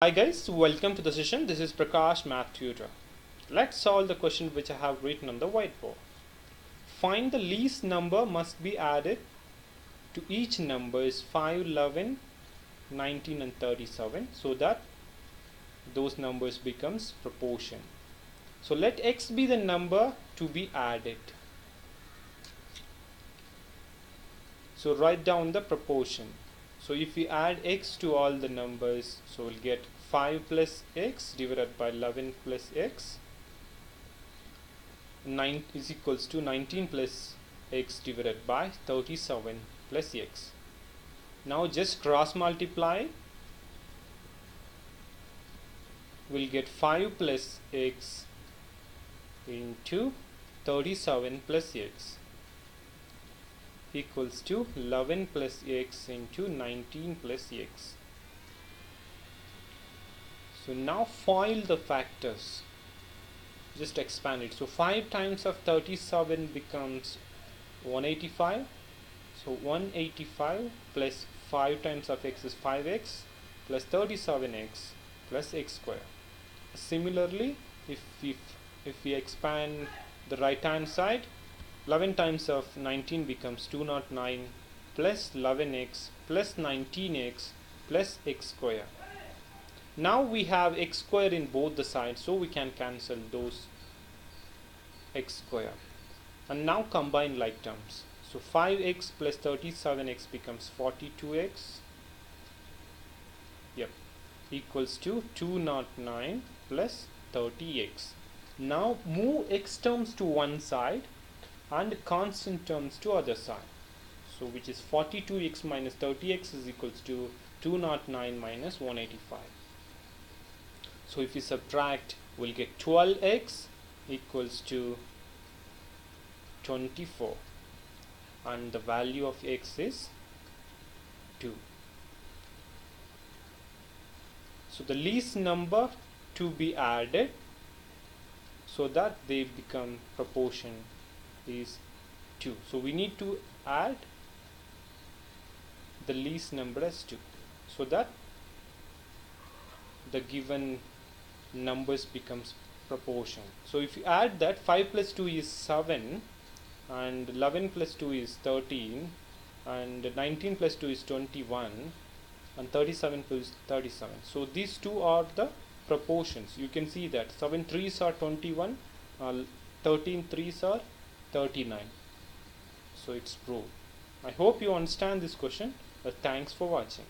Hi guys, welcome to the session. This is Prakash, math tutor. Let's solve the question which I have written on the whiteboard. Find the least number must be added to each number is 5, 11, 19 and 37 so that those numbers becomes proportion. So let x be the number to be added. So write down the proportion. So if we add x to all the numbers, so we'll get 5 plus x divided by 11 plus x 9 is equals to 19 plus x divided by 37 plus x. Now just cross multiply. We'll get 5 plus x into 37 plus x equals to 11 plus x into 19 plus x. So now FOIL the factors. Just expand it. So 5 times of 37 becomes 185. So 185 plus 5 times of x is 5x plus 37x plus x square. Similarly, if we expand the right hand side, 11 times of 19 becomes 209 plus 11x plus 19x plus x square. Now we have x square in both the sides, so we can cancel those x square. And now combine like terms. So 5x plus 37x becomes 42x. Yep, equals to 209 plus 30x. Now move x terms to one side and constant terms to other side. So which is 42x minus 30x is equals to 209 minus 185. So if we subtract, we'll get 12x equals to 24 and the value of x is 2. So the least number to be added so that they become proportion is 2. So we need to add the least number as 2 so that the given numbers becomes proportion. So if you add that, 5 plus 2 is 7 and 11 plus 2 is 13 and 19 plus 2 is 21 and 37 plus 37. So these two are the proportions. You can see that 7 3s are 21, 13 3s are 39. So it's proved. I hope you understand this question. Thanks for watching.